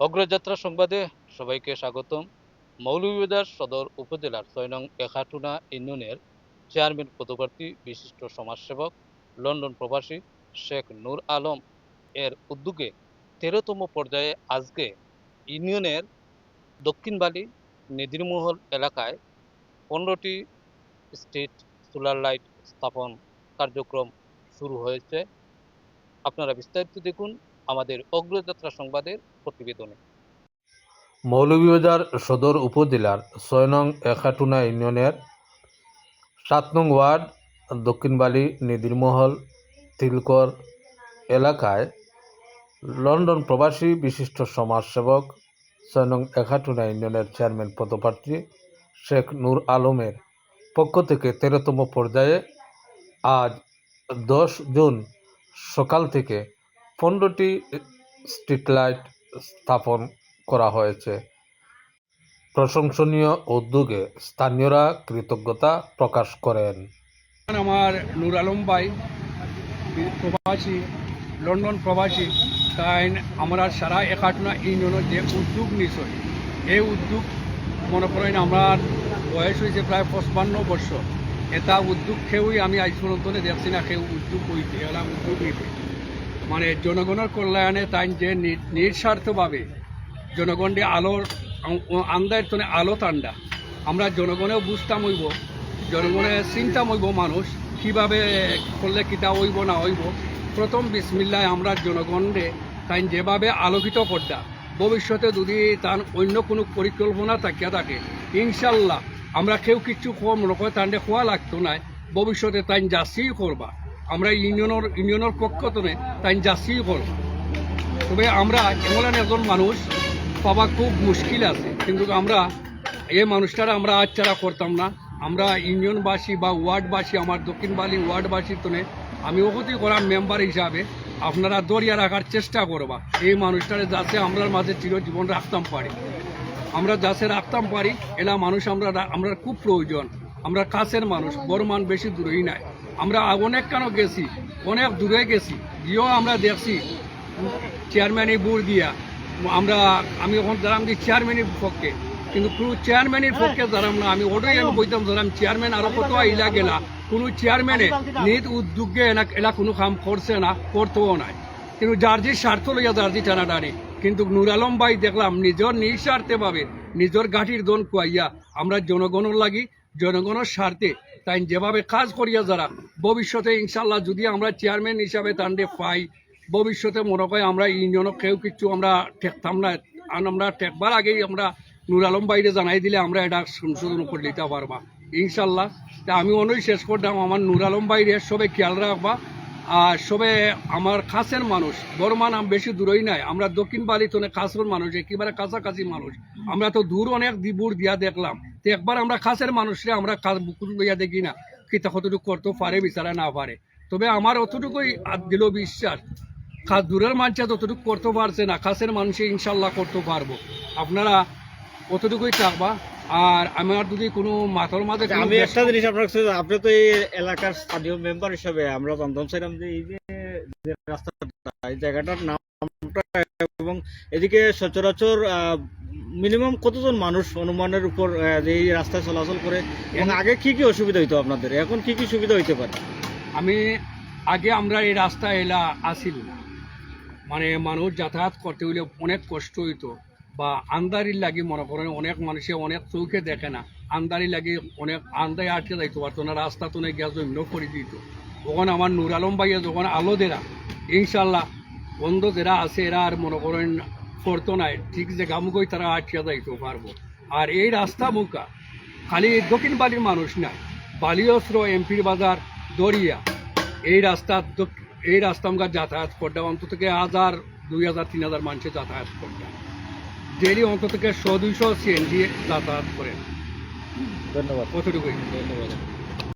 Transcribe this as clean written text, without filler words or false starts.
অগ্রযাত্রা সংবাদে সবাইকে স্বাগতম। মৌলভীবাজার সদর উপজেলার ৬ নং এখাটুনা ইউনিয়নের চেয়ারম্যান পদপ্রার্থী বিশিষ্ট সমাজসেবক লন্ডন প্রবাসী শেখ নূর আলম এর উদ্যোগে ১৩তম পর্যায়ে আজকে ইউনিয়নের দক্ষিণবালি নিধিরমহল এলাকায় ১৫টি স্ট্রিট সোলার লাইট স্থাপন কার্যক্রম শুরু হয়েছে। আপনারা বিস্তারিত দেখুন আমাদের অগ্রযাত্রা সংবাদের প্রতিবেদনে। মৌলভীবাজার সদর উপজেলার ৬ নং এখাটুনা ইউনিয়নের ৭ নং ওয়ার্ড দক্ষিণবালি নিধিরমহল তিলকর এলাকায় লন্ডন প্রবাসী বিশিষ্ট সমাজসেবক ৬ নং এখাটুনা ইউনিয়নের চেয়ারম্যান পদপ্রার্থী শেখ নূর আলমের পক্ষ থেকে ১৩তম পর্যায়ে আজ ১০ জুন সকাল থেকে ১৫টি স্ট্রিট লাইট স্থাপন করা হয়েছে। প্রশংসনীয় উদ্যোগে স্থানীয়রা কৃতজ্ঞতা প্রকাশ করেন। আমার নূর আলম ভাই প্রবাসী, লন্ডন প্রবাসী, তাই আমরা সারা একাটুনা ইউনিয়নের যে উদ্যোগ নিছ, এই উদ্যোগ মনে করেন আমার বয়স হয়েছে প্রায় ৫৫ বছর। এটা উদ্যোগ কেউই আমি আজ পর্যন্ত দেখছি না কেউ উদ্যোগ হইতে এলাম উদ্যোগ নিতে, মানে জনগণের কল্যাণে তাই যে নিঃস্বার্থভাবে জনগণকে আলোর আন্দার তনে আলো টান্ডা আমরা জনগণেও বুঝতাম হইব, জনগণের চিন্তা হইব মানুষ কীভাবে করলে কিতা হইব না হইব। প্রথম বিসমিল্লায় আমরা জনগণে তাই যেভাবে আলোকিত করতা, ভবিষ্যতে যদি তার অন্য কোনো পরিকল্পনা থাকিয়া থাকে ইনশাল্লাহ আমরা কেউ কিছু কম নকয় তান্ডে খোয়া লাগতো না, ভবিষ্যতে তাই যাচ্ছিই করবা, আমরা ইউনিয়নের পক্ষ তনে তাই যাচ্ছিই করবা। তবে আমরা এমন একজন মানুষ পাওয়া খুব মুশকিল আছে, কিন্তু আমরা এই মানুষটারা আমরা আজ ছাড়া করতাম না। আমরা ইউনিয়নবাসী বা ওয়ার্ডবাসী, আমার দক্ষিণবালি ওয়ার্ডবাসীর তনে আমি অগতি করা মেম্বার হিসাবে আপনারা দরিয়া রাখার চেষ্টা করবা। এই মানুষটারে যাতে আমরা মাঝে চিরজীবন রাখতাম পারি, আমরা যাতে রাখতাম পারি এলা মানুষ আমরা খুব প্রয়োজন। আমরা কাছের মানুষ, বড় মান বেশি দূরেই নাই। আমরা অনেক কেন গেছি, অনেক দূরে গেছি, গিয়েও আমরা দেখছি চেয়ারম্যানই বুড় দিয়া আমি এখন দাঁড়াম দিই চেয়ারম্যানের পক্ষে, কিন্তু কোনো চেয়ারম্যানের পক্ষে দাঁড়াম না। আমি ওটাই আমি বলতাম দাঁড়াম চেয়ারম্যান আরো কত ইলা গেলা, কোনো চেয়ারম্যানে নিজ উদ্যোগে এলা কোনো কাম করছে না, করতেও নাই, কিন্তু যার যে স্বার্থ লইয়া যার যে টানাটানি। কিন্তু নূর আলম ভাই দেখলাম নিজের নিঃস্বার্থে ভাবে নিজের গাঠির দন খুয়াইয়া আমরা জনগণের লাগি জনগণের স্বার্থে তাই যেভাবে কাজ করিয়া যারা ভবিষ্যতে ইনশাল্লাহ যদি আমরা চেয়ারম্যান হিসাবে তান্ডে পাই, ভবিষ্যতে মনে হয় আমরা ইউনিয়নও কেউ কিছু আমরা ঠেকতাম না। আমরা ঠেকবার আগেই আমরা নূর আলম ভাইরে জানাই দিলে আমরা এটা সংশোধন করে দিতে পারবা ইনশাল্লাহ। তা আমি অনেক শেষ করতাম আমার নূর আলম ভাইরে সবে খেয়াল রাখবা। আর সবে আমার কাছের মানুষ, বর্মান বেশি দূরই নাই, আমরা দক্ষিণ বালিতনে কাছের মানুষ, একেবারে কাছাকাছি মানুষ। আমরা তো দূর অনেক দূর দিয়া দেখলাম, তো একবার আমরা কাছের মানুষরে আমরা বুকুর লইয়া দেখি না কিতা কতটুকু করতে পারে বিচারা না পারে। তবে আমার অতটুকুই দিল বিশ্বাস, দূরের মানুষ যতটুকু করতে পারছে না কাছের মানুষে ইনশাল্লাহ করতে পারবো। আপনারা অতটুকুই থাকবা। আর আমার যদি কোনো মাথার মাঝে আমি একটা জিনিস আপনার, আপনি তো এই এলাকার স্থানীয় মেম্বার হিসাবে আমরা জানতাম চাইলাম যে এই যে রাস্তাটা, এই জায়গাটার নামটা এবং এদিকে সচরাচর মিনিমাম কতজন মানুষ অনুমানের উপর এই রাস্তায় চলাচল করে এবং আগে কি কি অসুবিধা হইতো আপনাদের, এখন কি কি সুবিধা হইতে পারে? আগে আমরা এই রাস্তা এলা আসিল না, মানে মানুষ যাতায়াত করতে হইলে অনেক কষ্ট হইতো, বা আন্দারির লাগি মনে করেন অনেক মানুষে অনেক চৌকে দেখে না, আন্দারি লাগি অনেক আন্দায় আটকে যাইতে পারতো না, রাস্তা তো গ্যাস জন্য করে দিত। তখন আমার নূর আলম ভাইয়া যখন আলো দেরা ইনশাল্লাহ বন্ধ যারা আছে এরা আর মনে করেন করতো নাই, ঠিক যে গামুকই তারা আটকে যাইতে পারবো। আর এই রাস্তা মুখা খালি দক্ষিণ বালির মানুষ নাই, বালিয়স্র, এমপির বাজার, দরিয়া, এই রাস্তা আমরা যাতায়াত করতাম অন্তত 1000, 2000, 3000 মানুষের যাতায়াত করতাম ডেলি, অন্তত 100-200 CNG যাতায়াত করেন। ধন্যবাদ। কতটুকুই ধন্যবাদ।